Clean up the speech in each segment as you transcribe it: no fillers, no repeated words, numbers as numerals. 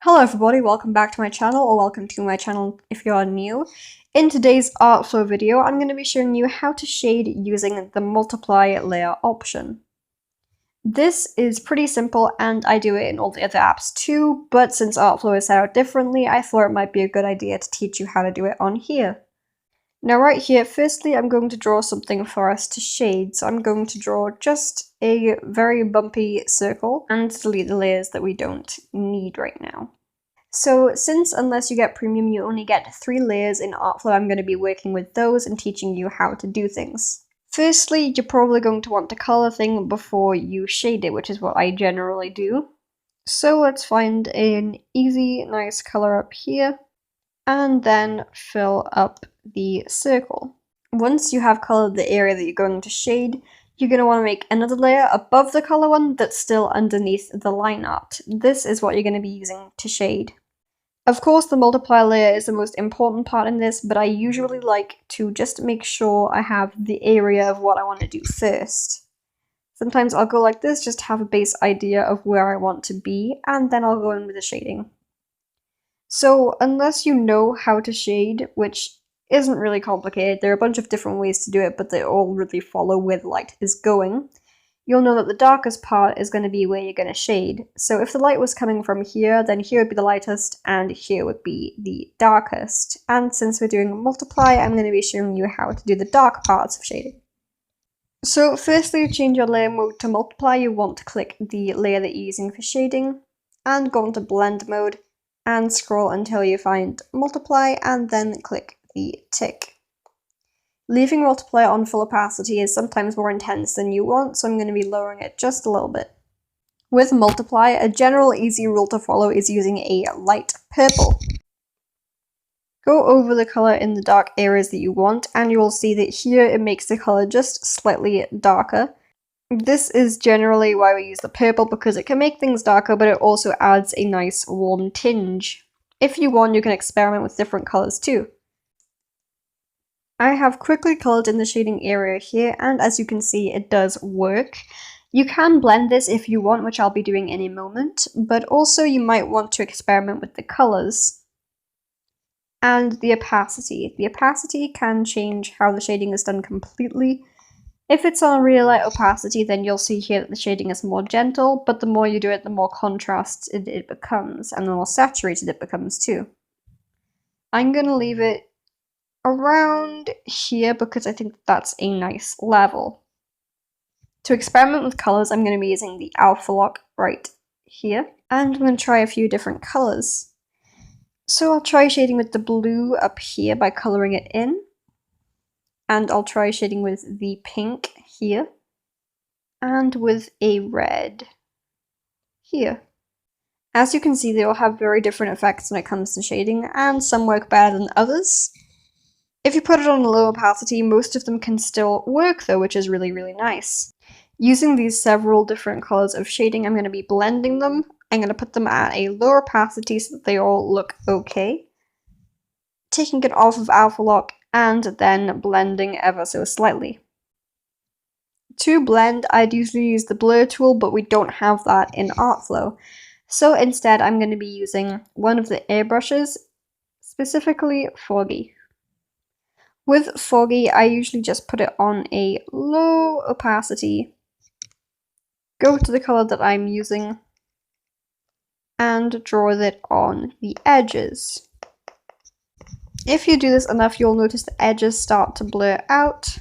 Hello everybody, welcome back to my channel, or welcome to my channel if you are new. In today's Artflow video, I'm going to be showing you how to shade using the multiply layer option. This is pretty simple and I do it in all the other apps too, but since Artflow is set out differently, I thought it might be a good idea to teach you how to do it on here. Now right here, firstly I'm going to draw something for us to shade, so I'm going to draw just a very bumpy circle and delete the layers that we don't need right now. So since unless you get premium you only get 3 layers in Artflow, I'm going to be working with those and teaching you how to do things. Firstly, you're probably going to want to color thing before you shade it, which is what I generally do. So let's find an easy, nice color up here, and then fill up the circle. Once you have colored the area that you're going to shade, you're going to want to make another layer above the color one that's still underneath the line art. This is what you're going to be using to shade. Of course, the multiply layer is the most important part in this, but I usually like to just make sure I have the area of what I want to do first. Sometimes I'll go like this, just have a base idea of where I want to be, and then I'll go in with the shading. So unless you know how to shade, which isn't really complicated, there are a bunch of different ways to do it, but they all really follow where the light is going. You'll know that the darkest part is going to be where you're going to shade. So if the light was coming from here, then here would be the lightest, and here would be the darkest. And since we're doing a multiply, I'm going to be showing you how to do the dark parts of shading. So firstly, to change your layer mode to multiply, you want to click the layer that you're using for shading, and go into blend mode, and scroll until you find multiply, and then click the tick. Leaving multiply on full opacity is sometimes more intense than you want, so I'm going to be lowering it just a little bit. With multiply, a general easy rule to follow is using a light purple. Go over the color in the dark areas that you want, and you will see that here it makes the color just slightly darker. This is generally why we use the purple, because it can make things darker, but it also adds a nice warm tinge. If you want, you can experiment with different colors too. I have quickly colored in the shading area here, and as you can see, it does work. You can blend this if you want, which I'll be doing in a moment, but also you might want to experiment with the colors. And the opacity. The opacity can change how the shading is done completely. If it's on a really light opacity, then you'll see here that the shading is more gentle, but the more you do it, the more contrasted it becomes, and the more saturated it becomes too. I'm going to leave it around here because I think that's a nice level. To experiment with colors, I'm going to be using the alpha lock right here, and I'm going to try a few different colors. So I'll try shading with the blue up here by coloring it in. And I'll try shading with the pink here, and with a red here. As you can see, they all have very different effects when it comes to shading, and some work better than others. If you put it on a low opacity, most of them can still work though, which is really, really nice. Using these several different colors of shading, I'm going to be blending them. I'm going to put them at a lower opacity so that they all look okay. Taking it off of alpha lock, and then blending ever so slightly. To blend, I'd usually use the blur tool, but we don't have that in Artflow. So instead, I'm going to be using one of the airbrushes, specifically Foggy. With Foggy, I usually just put it on a low opacity, go to the color that I'm using, and draw it on the edges. If you do this enough, you'll notice the edges start to blur out,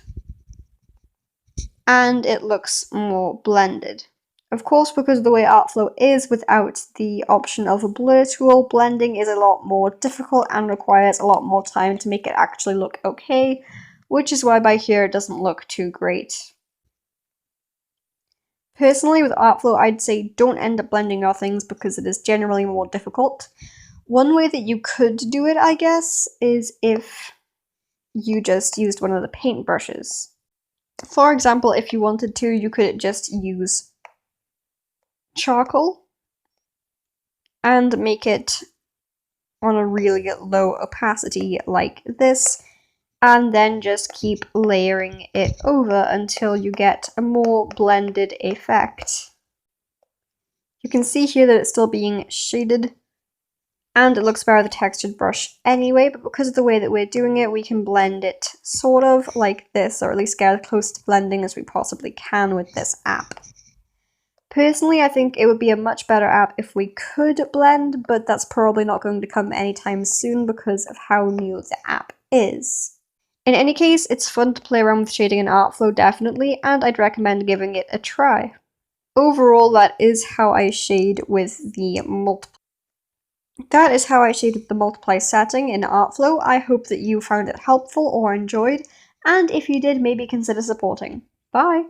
and it looks more blended. Of course, because of the way Artflow is without the option of a blur tool, blending is a lot more difficult and requires a lot more time to make it actually look okay, which is why by here it doesn't look too great. Personally, with Artflow, I'd say don't end up blending your things because it is generally more difficult. One way that you could do it, I guess, is if you just used one of the paint brushes. For example, if you wanted to, you could just use charcoal and make it on a really low opacity like this, and then just keep layering it over until you get a more blended effect. You can see here that it's still being shaded, and it looks better with a textured brush anyway, but because of the way that we're doing it, we can blend it sort of like this, or at least get as close to blending as we possibly can with this app. Personally, I think it would be a much better app if we could blend, but that's probably not going to come anytime soon because of how new the app is. In any case, it's fun to play around with shading in Artflow, definitely, and I'd recommend giving it a try. Overall, that is how I shade with the multiply setting in Artflow. I hope that you found it helpful or enjoyed, and if you did, maybe consider supporting. Bye!